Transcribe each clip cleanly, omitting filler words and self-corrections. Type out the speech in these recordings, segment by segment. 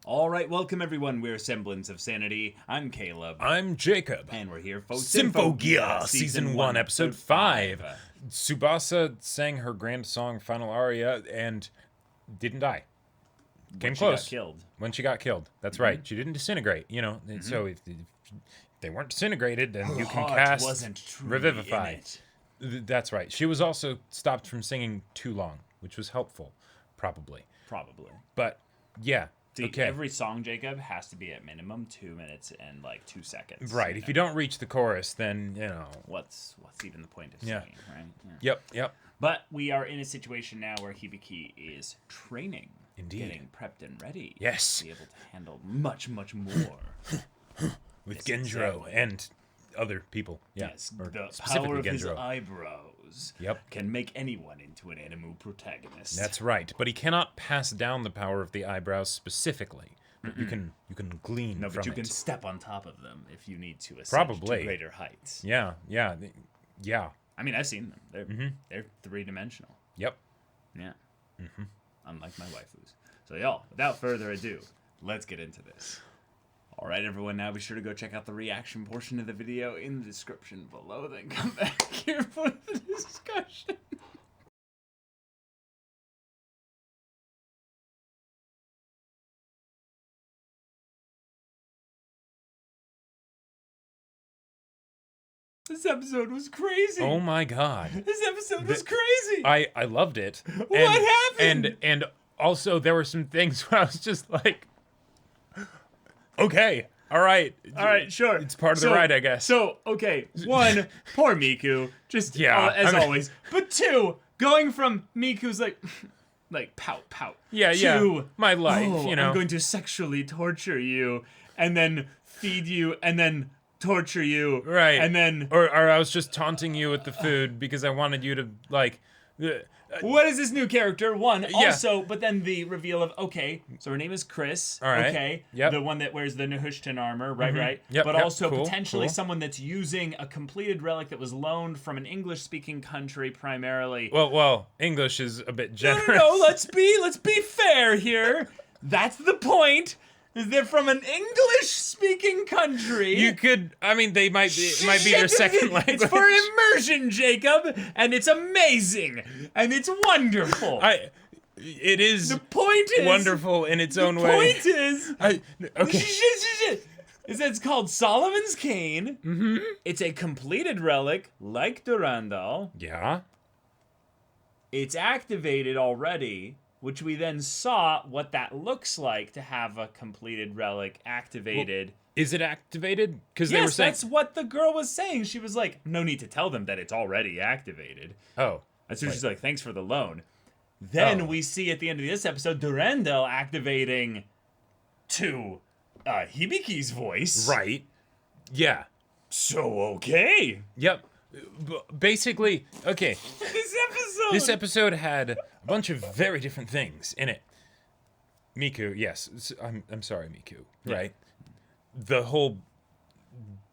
All right, welcome everyone. We're Semblance of Sanity. I'm Caleb. I'm Jacob. And we're here for Symphogear, Season 1, Episode 5. Tsubasa sang her grand song Final Aria and didn't die. Came close. She got killed. When she got killed. That's right. She didn't disintegrate, you know. So if they weren't disintegrated, then you can cast Revivify. That's right. She was also stopped from singing too long, which was helpful. Probably. But, yeah. See, okay. Every song, Jacob, has to be at minimum 2 minutes and like 2 seconds. Right. If you don't reach the chorus, then, you know. What's even the point of singing, right? Yeah. Yep. But we are in a situation now where Hibiki is training. Indeed. Getting prepped and ready. Yes. To be able to handle much, much more. With Genjiro and other people. Yeah. Yes, the power of his eyebrows can make anyone into an anime protagonist. That's right, but he cannot pass down the power of the eyebrows specifically. But you can glean from it. No, but you can step on top of them if you need to ascend to greater heights. Yeah. I mean, I've seen them. They're three-dimensional. Yep. Yeah. Unlike my waifus. So, y'all, without further ado, let's get into this. All right, everyone, now be sure to go check out the reaction portion of the video in the description below, then come back here for the discussion. This episode was crazy. Oh my god. This episode was crazy. I loved it. What happened? And also there were some things where I was just like, okay, all right, sure. It's part of the ride, I guess. So, okay, one, poor Miku, just as always. But two, going from Miku's like pout, to, my life, you know. I'm going to sexually torture you, and then feed you, and then torture you, right? And then, or I was just taunting you with the food because I wanted you to like. What is this new character? One, also, but then the reveal of, okay, so her name is Chris, all right. Okay, the one that wears the Nehushtan armor, right, Yep, but also potentially cool. someone that's using a completed relic that was loaned from an English-speaking country primarily. Well, English is a bit generous. No, let's be fair here. That's the point. They're from an English-speaking country. You could, I mean, it might be their second language. It's for immersion, Jacob, and it's amazing, and it's wonderful. It is. The point is wonderful in its own way. The point is, is that it's called Solomon's Cane. It's a completed relic, like Durandal. Yeah. It's activated already. Which we then saw what that looks like to have a completed relic activated. Well, is it activated? Because yes, they were saying that's what the girl was saying. She was like, no need to tell them that it's already activated. Oh. That's why she's like, thanks for the loan. Then we see at the end of this episode, Durandal activating to Hibiki's voice. Right. Yeah. So, okay. Yep. Basically, okay. This episode had a bunch of very different things in it. Miku, yes. I'm sorry, Miku. Right? The whole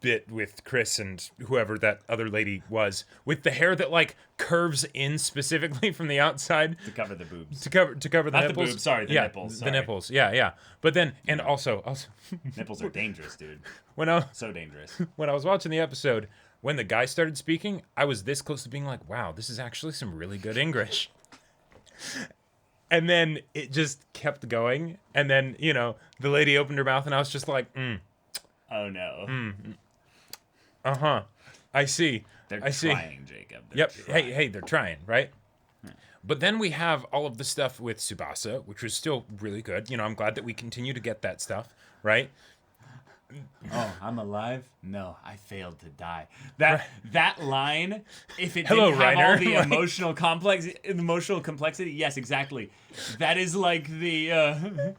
bit with Chris and whoever that other lady was, with the hair that like curves in specifically from the outside to cover the boobs. To cover the Not nipples. The boobs, sorry, the nipples. The nipples. Yeah. But then and also nipples are dangerous, dude. So dangerous. When I was watching the episode, when the guy started speaking, I was this close to being like, wow, this is actually some really good English. And then it just kept going. And then, you know, the lady opened her mouth and I was just like, Oh, no. I see. They're trying, Jacob. Hey, they're trying, right? But then we have all of the stuff with Tsubasa, which was still really good. You know, I'm glad that we continue to get that stuff, right? Oh, I'm alive? No, I failed to die. That line, if it didn't have all the emotional complexity, yes, exactly. That is like the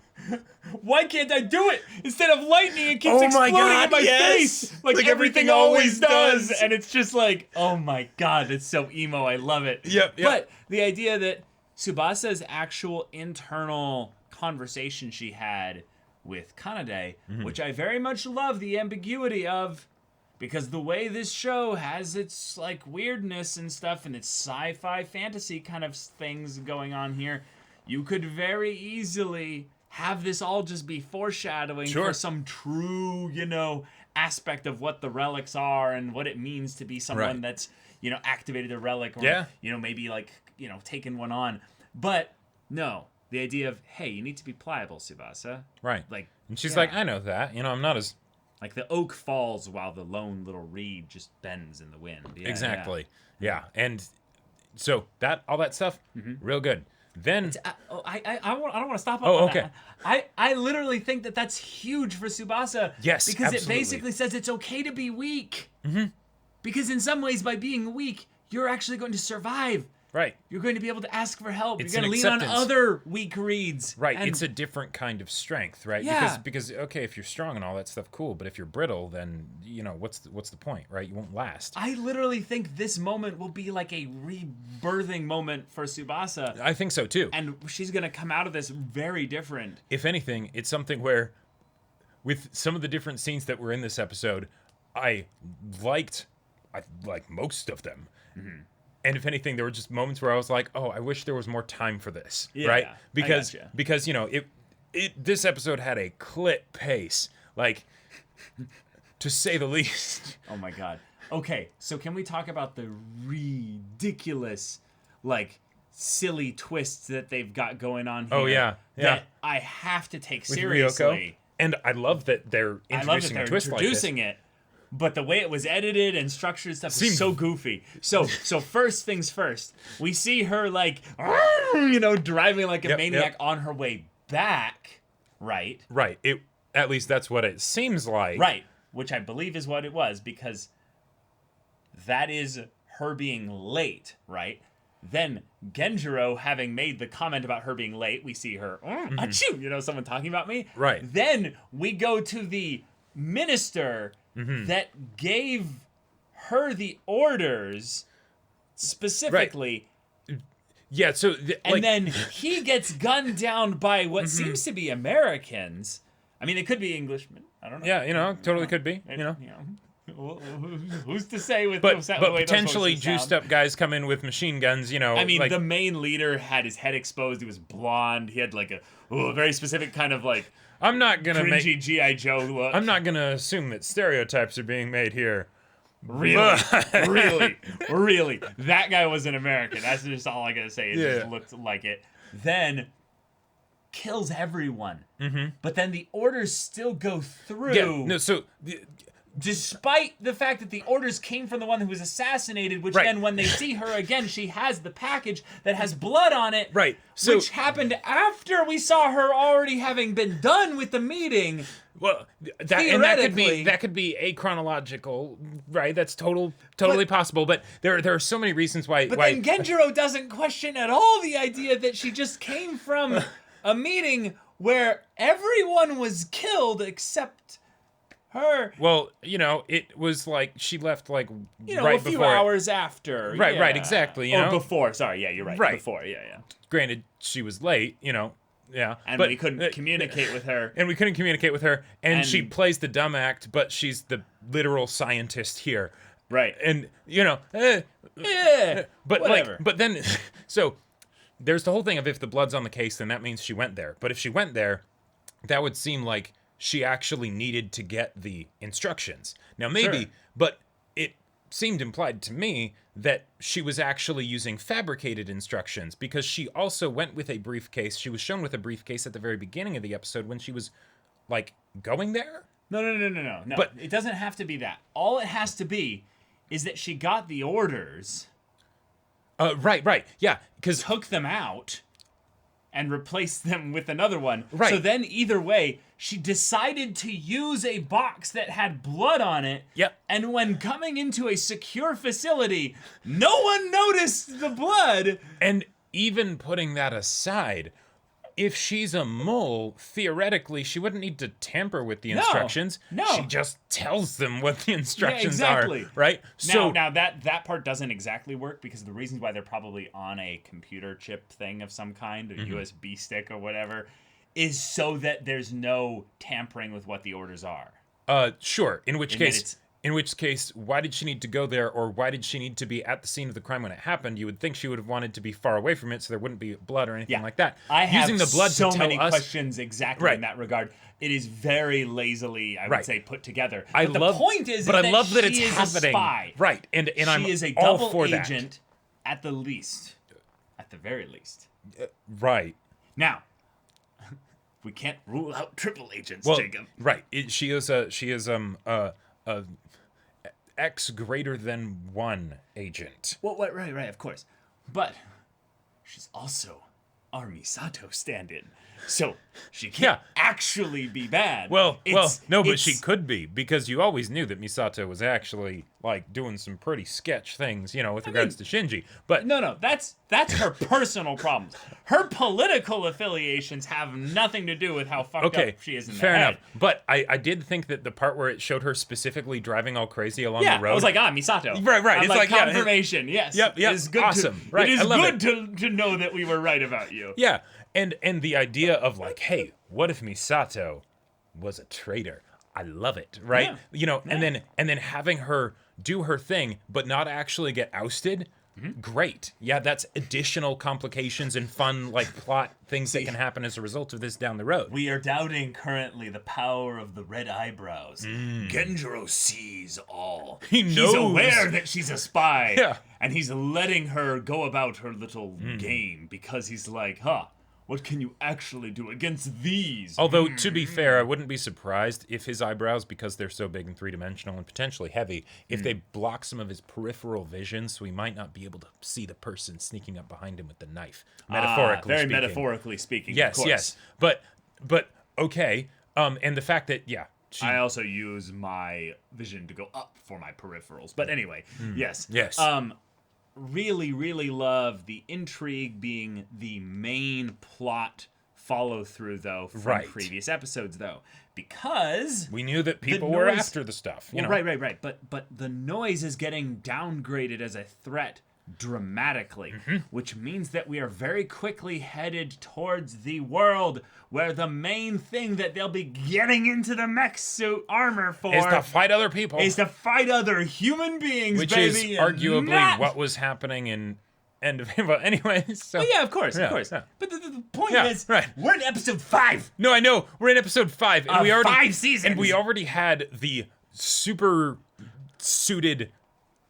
why can't I do it? Instead of lightning, it keeps exploding in my face. Like everything always does. And it's just like, oh my god, it's so emo. I love it. Yep. But the idea that Tsubasa's actual internal conversation she had with Kanade, which I very much love the ambiguity of, because the way this show has its like weirdness and stuff and its sci-fi fantasy kind of things going on here, you could very easily have this all just be foreshadowing for some true, aspect of what the relics are and what it means to be someone that's, activated a relic or, maybe like, taken one on. But no, the idea of, hey, you need to be pliable, Tsubasa. Right. Like, and she's like, I know that. I'm not as... Like the oak falls while the lone little reed just bends in the wind. Yeah, exactly. Yeah. And so all that stuff, real good. Then... I don't want to stop on that. I literally think that that's huge for Tsubasa. Yes, because absolutely. it basically says it's okay to be weak. Mm-hmm. Because in some ways, by being weak, you're actually going to survive. Right. You're going to be able to ask for help. It's you're going to lean on other weak reeds. Right. It's a different kind of strength, right? Yeah. Because okay, if you're strong and all that stuff, cool. But if you're brittle, then what's the point, right? You won't last. I literally think this moment will be like a rebirthing moment for Tsubasa. I think so too. And she's going to come out of this very different. If anything, it's something where, with some of the different scenes that were in this episode, I liked most of them. Mm-hmm. And if anything, there were just moments where I was like, "Oh, I wish there was more time for this." Yeah, right? I Because gotcha. This episode had a clip pace, like, to say the least. Oh my god. Okay, so can we talk about the ridiculous, like, silly twists that they've got going on here? Oh yeah. That I have to take With seriously. Ryoko. And I love that they're introducing a twist like this. But the way it was edited and structured and stuff is so goofy. So first things first, we see her like, driving like a maniac on her way back, right? Right. At least that's what it seems like. Right. Which I believe is what it was, because that is her being late, right? Then Genjiro having made the comment about her being late, we see her, achoo, someone talking about me. Right. Then we go to the minister that gave her the orders specifically. Right. Yeah, so... and then he gets gunned down by what seems to be Americans. I mean, it could be Englishmen. I don't know. Yeah, totally could be, Who's to say with but those, the way potentially those juiced up guys come in with machine guns, I mean, the main leader had his head exposed. He was blonde. He had like a very specific kind of like I'm not gonna cringy G.I. Joe look. I'm not gonna assume that stereotypes are being made here. Really? Really? That guy was an American. That's just all I gotta say. It just looked like it. Then kills everyone. But then the orders still go through. Yeah, no, so... despite the fact that the orders came from the one who was assassinated, which then when they see her again, she has the package that has blood on it. Right. So, which happened after we saw her already having been done with the meeting. Well, that could be achronological, right? That's totally possible. But there are so many reasons why. But then Genjiro doesn't question at all the idea that she just came from a meeting where everyone was killed except her. Well, it was like she left like right a few before, hours after. Right, exactly. Or before. Sorry, yeah, you're right. Right. Before, yeah. Granted, she was late, yeah. And we couldn't communicate with her. And she plays the dumb act, but she's the literal scientist here. Right. And, but whatever. But then, so there's the whole thing of if the blood's on the case, then that means she went there. But if she went there, that would seem like she actually needed to get the instructions. Now, maybe, but it seemed implied to me that she was actually using fabricated instructions because she also went with a briefcase. She was shown with a briefcase at the very beginning of the episode when she was, like, going there. No. But it doesn't have to be that. All it has to be is that she got the orders. Right. Yeah, because took them out and replaced them with another one. Right. So then either way, she decided to use a box that had blood on it. Yep. And when coming into a secure facility, no one noticed the blood. And even putting that aside, if she's a mole, theoretically, she wouldn't need to tamper with the instructions. No. She just tells them what the instructions exactly. are, right? Now that part doesn't exactly work because the reasons why they're probably on a computer chip thing of some kind, a USB stick or whatever, is so that there's no tampering with what the orders are. Sure. In which case, In which case, why did she need to go there, or why did she need to be at the scene of the crime when it happened? You would think she would have wanted to be far away from it, so there wouldn't be blood or anything like that. I have using the blood so to tell many us, questions exactly in that regard. It is very lazily, I would say, put together. But the point is, I love that it's she is happening. A spy. Right, and I'm she is a all double for agent at the least, at the very least. Right. Now, we can't rule out triple agents, Jacob. Right. She is X greater than 1 agent. Well, right, of course. But she's also our Misato stand-in. So she can't actually be bad. But she could be, because you always knew that Misato was actually like doing some pretty sketch things, with regards to Shinji. But no, that's her personal problems. Her political affiliations have nothing to do with how fucked up she is in the head. Enough. But I did think that the part where it showed her specifically driving all crazy along the road. I was like, Misato. Right. I'm it's confirmation. Yes. Yep. It's good awesome. Right. It is good to know that we were right about you. Yeah. And the idea of like, hey, what if Misato was a traitor? I love it, right? Yeah. And then having her do her thing, but not actually get ousted. Great. Yeah, that's additional complications and fun like plot things that can happen as a result of this down the road. We are doubting currently the power of the red eyebrows. Genjiro sees all. He's aware that she's a spy. Yeah. And he's letting her go about her little game because he's like, what can you actually do against these? Although, to be fair, I wouldn't be surprised if his eyebrows, because they're so big and three-dimensional and potentially heavy, if they block some of his peripheral vision, so he might not be able to see the person sneaking up behind him with the knife. Metaphorically speaking. Metaphorically speaking, yes, of course. Yes. But okay. And the fact that, I also use my vision to go up for my peripherals. But anyway, yes. Yes. Really, really love the intrigue being the main plot follow-through, though, from previous episodes, though. Because we knew that people were after the stuff. Right. But the noise is getting downgraded as a threat dramatically, which means that we are very quickly headed towards the world where the main thing that they'll be getting into the mech suit armor for is to fight other people. Is to fight other human beings, which baby. Is arguably what was happening in End of But anyway, so... Well, of course. Yeah. But the point is, we're in episode 5. No, I know. We're in episode 5. And we already 5 seasons. And we already had the super suited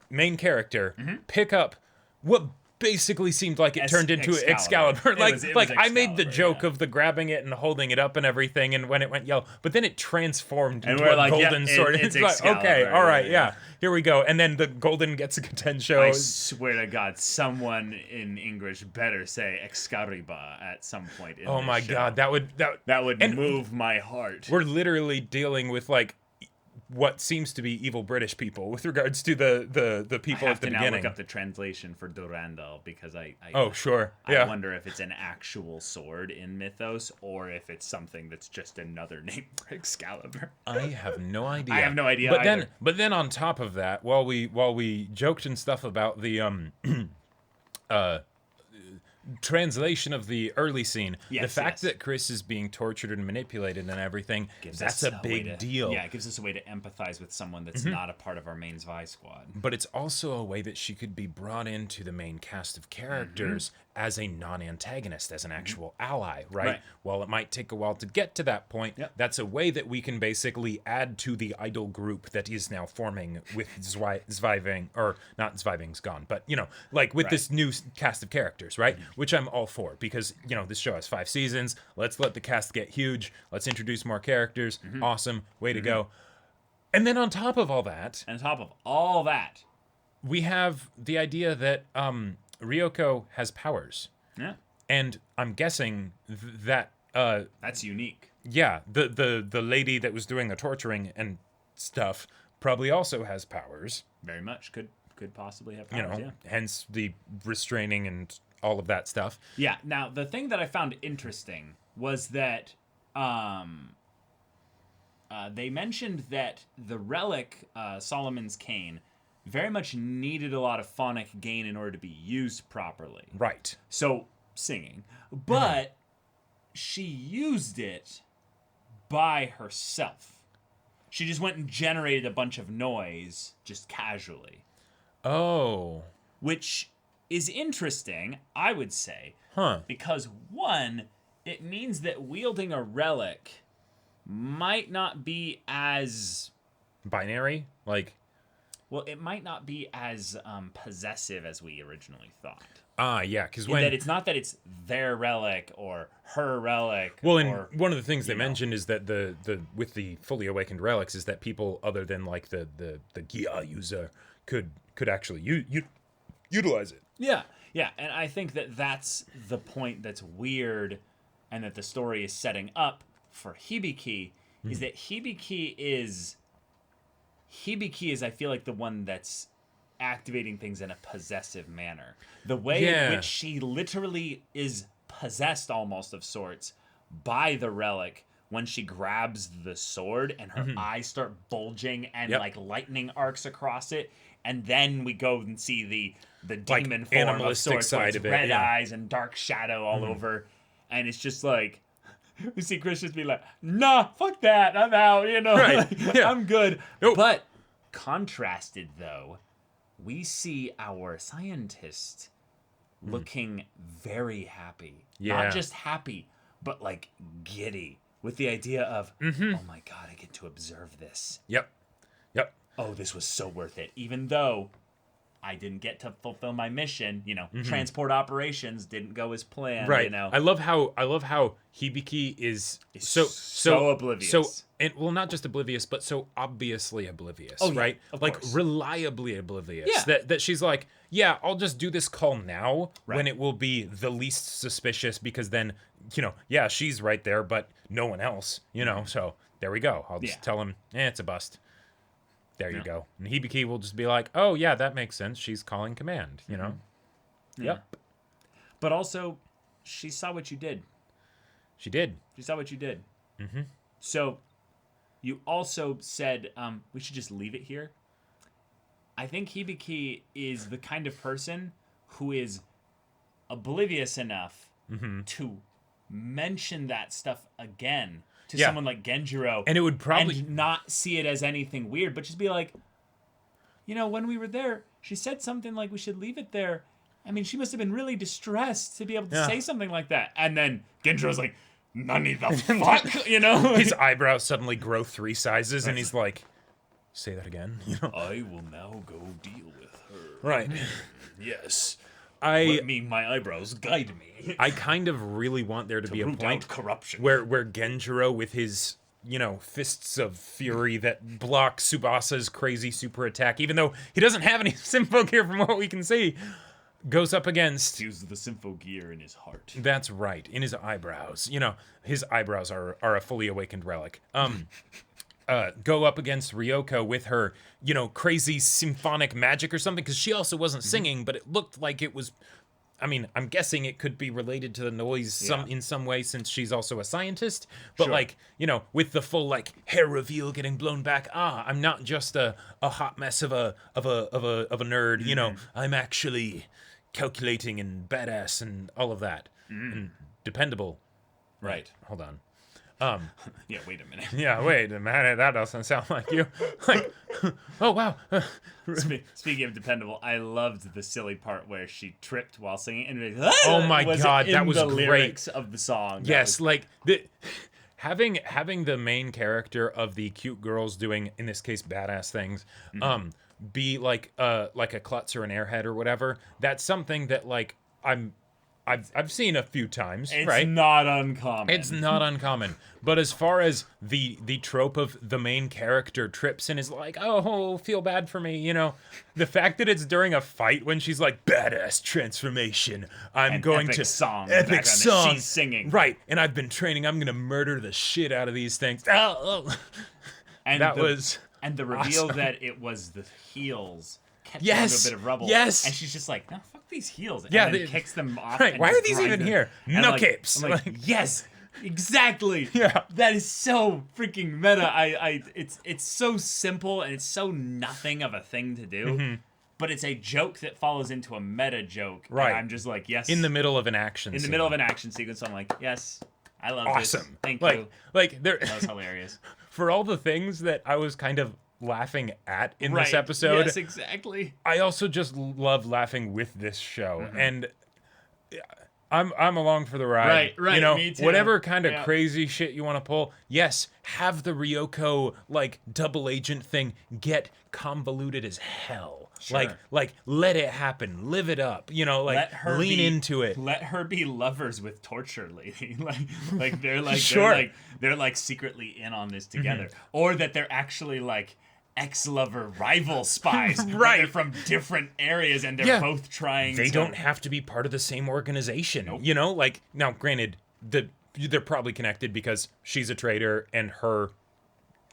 main character pick up what basically seemed like it turned into Excalibur. It was I made the joke of the grabbing it and holding it up and everything, and when it went yellow, but then it transformed into a golden sword. It's like, okay, all right, here we go. And then the golden gets a Getensho. I swear to God, someone in English better say Excalibur at some point in oh my show. God, that would move my heart. We're literally dealing with what seems to be evil British people with regards to the people at the beginning. I have to now look up the translation for Durandal because I wonder if it's an actual sword in Mythos or if it's something that's just another name for Excalibur. I have no idea. I have no idea. But then on top of that, while we joked and stuff about the translation of the early scene, the fact that Chris is being tortured and manipulated and everything, that's a big deal. Yeah, it gives us a way to empathize with someone that's not a part of our main Zwei squad. But it's also a way that she could be brought into the main cast of characters as a non-antagonist, as an actual ally, right? While it might take a while to get to that point, that's a way that we can basically add to the idol group that is now forming with Zweiving, or not Zweiving's gone, but, with this new cast of characters, right? Which I'm all for, because, this show has 5 seasons. Let's let the cast get huge. Let's introduce more characters. Awesome. Way to go. And then on top of all that... we have the idea that Ryoko has powers. Yeah. And I'm guessing that... that's unique. Yeah. The lady that was doing the torturing and stuff probably also has powers. Very much. Could possibly have powers, hence the restraining and all of that stuff. Yeah. Now, the thing that I found interesting was that they mentioned that the Relic, Solomon's Cane, very much needed a lot of phonic gain in order to be used properly. Right. So, singing. But she used it by herself. She just went and generated a bunch of noise just casually. Oh. Which is interesting, I would say. Huh. Because, one, it means that wielding a relic might not be as... binary? Like... Well, it might not be as possessive as we originally thought. Yeah, because when... that it's not that it's their relic or her relic. Well, or, and one of the things they mentioned is that the with the fully awakened relics is that people other than like the Gia user could actually utilize it. Yeah, and I think that that's the point that's weird, and that the story is setting up for Hibiki, is that Hibiki is I feel like the one that's activating things in a possessive manner. The way in which she literally is possessed almost of sorts by the relic when she grabs the sword and her eyes start bulging and like lightning arcs across it, and then we go and see the demon like form animalistic of sorts, side of it, red eyes and dark shadow all over, and it's just like we see Chris just be like, nah, fuck that, I'm out, Right. like, I'm good. Nope. But contrasted though, we see our scientist looking very happy. Yeah. Not just happy, but like giddy with the idea of, oh my God, I get to observe this. Yep. Oh, this was so worth it. Even though I didn't get to fulfill my mission, transport operations didn't go as planned, Right. I love how Hibiki is so oblivious. So not just oblivious, but so obviously oblivious, right? Like course. reliably oblivious. Yeah. That she's like, yeah, I'll just do this call now when it will be the least suspicious, because then, she's right there, but no one else, So there we go. I'll just tell him, it's a bust. There you go. And Hibiki will just be like, oh, yeah, that makes sense. She's calling command, Yeah. Yep. But also, she saw what you did. She did. She saw what you did. Mm-hmm. So, you also said, we should just leave it here. I think Hibiki is the kind of person who is oblivious enough to mention that stuff again to someone like Genjiro, and it would probably and not see it as anything weird, but just be like, when we were there, she said something like we should leave it there. I mean, she must have been really distressed to be able to say something like that. And then Genjiro's like, "Nani the fuck?" His eyebrows suddenly grow 3 sizes, and he's like, "Say that again." I will now go deal with her. Right. Yes. Let me, my eyebrows guide me. I kind of really want there to be a point corruption where Genjiro, with his, fists of fury that block Tsubasa's crazy super attack, even though he doesn't have any Symphogear from what we can see, goes up against... He uses the Symphogear in his heart. That's right, in his eyebrows. His eyebrows are a fully awakened relic. Go up against Ryoko with her, crazy symphonic magic or something, because she also wasn't singing, but it looked like it was... I mean, I'm guessing it could be related to the noise in some way, since she's also a scientist. But with the full hair reveal getting blown back, I'm not just a hot mess of a nerd. I'm actually calculating and badass and all of that, and dependable. Right. Hold on. Yeah, wait a minute. Yeah, wait a minute. That doesn't sound like you. Oh, wow. Speaking of dependable, I loved the silly part where she tripped while singing. And oh my God, that was the great. Lyrics of the song. Yes, having the main character of the cute girls doing, in this case, badass things, be like a klutz or an airhead or whatever. That's something that I've seen a few times, right? It's not uncommon. It's not uncommon. But as far as the trope of the main character trips and is like, oh, feel bad for me, the fact that it's during a fight when she's like, badass transformation, I'm going epic to... song. Epic song. She's singing. Right, and I've been training, I'm going to murder the shit out of these things. And that was And the reveal awesome. That it was the heels... Yes. A bit of rubble. Yes. And she's just like, no, fuck these heels. And Yeah, then kicks them off. Right. And Why are just these grinds even them. here? And No I'm capes. I'm like, yes, exactly. Yeah. That is so freaking meta. It's so simple and it's so nothing of a thing to do. But it's a joke that follows into a meta joke. Right. And I'm just like, yes. In the middle of an action In the scene. middle of an action sequence, I'm like, yes, I love Awesome. this. Thank you. Like there. That was hilarious. for all the things that I was kind of laughing at in this episode. Yes, exactly. I also just love laughing with this show, and I'm along for the ride. Right. You know, Me too. whatever kind of crazy shit you want to pull. Yes, have the Ryoko like double agent thing get convoluted as hell. Sure. Like let it happen. Live it up. You know, like lean into it. Let her be lovers with torture lady. like they're like Sure. they're like secretly in on this together, or that they're actually like ex-lover rival spies. Right. They're from different areas and they're both trying. They don't have to be part of the same organization. Nope. You know, like now, granted, they're probably connected because she's a traitor and her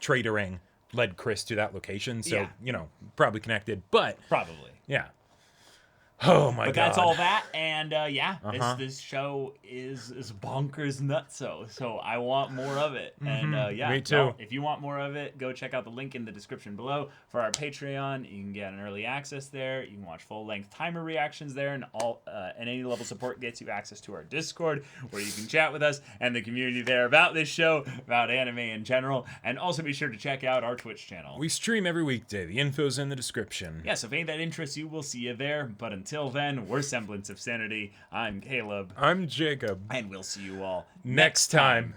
traitoring led Chris to that location. So, you know, probably connected, but probably. Yeah. Oh my god. But that's all that, and this show is bonkers nutso. So I want more of it, and Me too. Well, if you want more of it, go check out the link in the description below for our Patreon. You can get an early access there. You can watch full-length timer reactions there, and any level support gets you access to our Discord, where you can chat with us and the community there about this show, about anime in general, and also be sure to check out our Twitch channel. We stream every weekday. The info's in the description. Yeah, so if any of that interests you, we'll see you there. But until then, we're Semblance of Sanity. I'm Caleb. I'm Jacob. And we'll see you all next time.